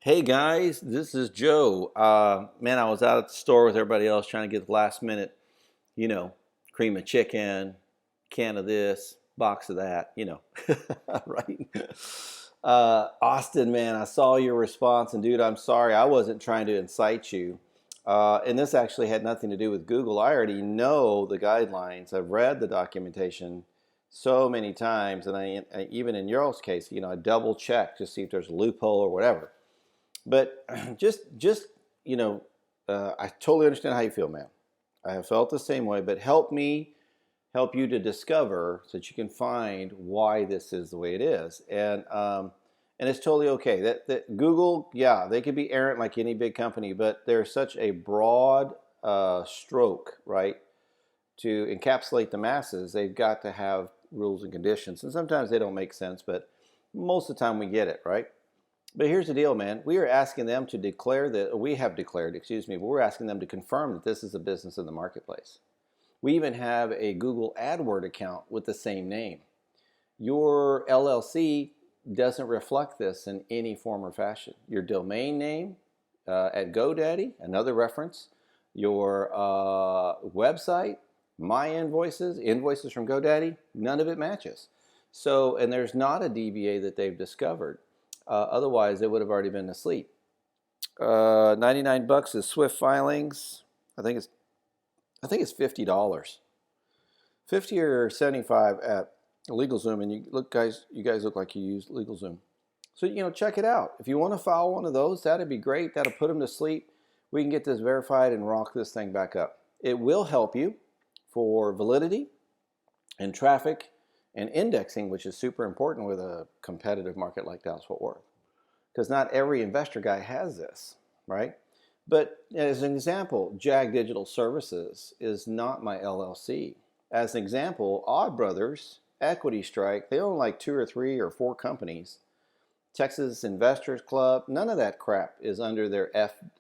Hey guys, this is Joe. Man, I was out at the store with everybody else trying to get the last minute, you know, cream of chicken, can of this, box of that, right? Austin, man, I saw your response, and dude, I'm sorry, I wasn't trying to incite you. And this actually had nothing to do with Google. I already know the guidelines. I've read the documentation so many times, and I even in your case, I double check to see if there's a loophole or whatever. But just you know, I totally understand how you feel, man. I have felt the same way. But help me help you to discover so that you can find why this is the way it is, and it's totally okay. That Google, yeah, they could be errant like any big company, but they're such a broad stroke, right? To encapsulate the masses, they've got to have rules and conditions, and sometimes they don't make sense, but most of the time we get it, right? But here's the deal, man. We are asking them to declare that, we have declared, excuse me, but we're asking them to confirm that this is a business in the marketplace. We even have a Google AdWord account with the same name. Your LLC doesn't reflect this in any form or fashion. Your domain name at GoDaddy, another reference. Your website, my invoices from GoDaddy, none of it matches. So, and there's not a DBA that they've discovered. Otherwise, they would have already been asleep. 99 bucks is Swift filings. I think it's I think it's $50. 50 or 75 at LegalZoom, and you guys look like you use LegalZoom. So check it out. If you want to file one of those, that'd be great. That'll put them to sleep. We can get this verified and rock this thing back up. It will help you for validity and traffic and indexing, which is super important with a competitive market like Dallas-Fort Worth. Because not every investor guy has this, right? But as an example, Jag Digital Services is not my LLC. As an example, Odd Brothers, Equity Strike, they own like 2 or 3 or 4 companies. Texas Investors Club, none of that crap is under their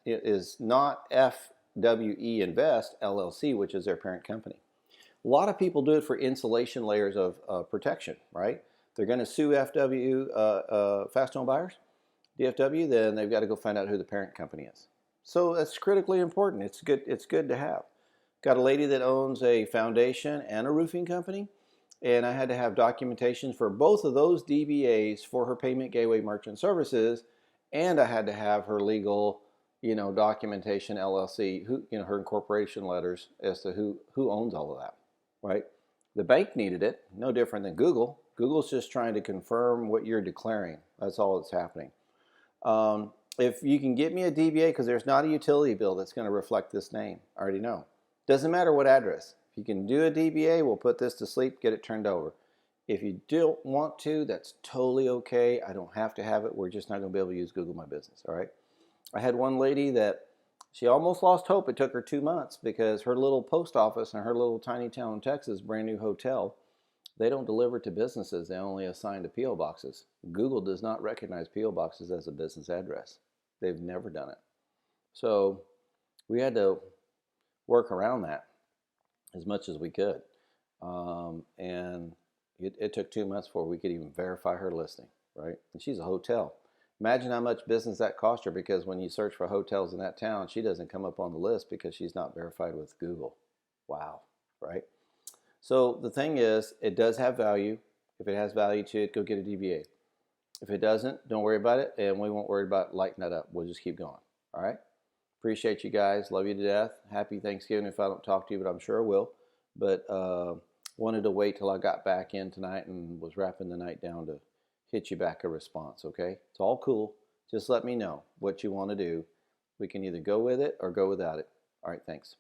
is not FWE Invest LLC, which is their parent company. A lot of people do it for insulation layers of protection, right? They're going to sue FW, Fast Home Buyers, DFW, then they've got to go find out who the parent company is. So that's critically important. It's good to have. Got a lady that owns a foundation and a roofing company, and I had to have documentation for both of those DBAs for her payment gateway merchant services, and I had to have her legal, documentation LLC, her incorporation letters as to who owns all of that, right? The bank needed it, no different than Google. Google's just trying to confirm what you're declaring. That's all that's happening. If you can get me a DBA, because there's not a utility bill that's going to reflect this name, I already know. Doesn't matter what address. If you can do a DBA, we'll put this to sleep, get it turned over. If you don't want to, that's totally okay. I don't have to have it. We're just not going to be able to use Google My Business, all right? I had one lady that she almost lost hope. It took her 2 months because her little post office in her little tiny town in Texas, brand new hotel, they don't deliver to businesses. They only assign to P.O. boxes. Google does not recognize P.O. boxes as a business address. They've never done it. So we had to work around that as much as we could. And it took 2 months before we could even verify her listing, right? And she's a hotel. Imagine how much business that cost her, because when you search for hotels in that town, she doesn't come up on the list because she's not verified with Google. Wow, right? So the thing is, it does have value. If it has value to it, go get a DBA. If it doesn't, don't worry about it, and we won't worry about lighting that up. We'll just keep going. All right? Appreciate you guys. Love you to death. Happy Thanksgiving if I don't talk to you, but I'm sure I will. But wanted to wait till I got back in tonight and was wrapping the night down to hit you back a response, okay? It's all cool. Just let me know what you want to do. We can either go with it or go without it. All right, thanks.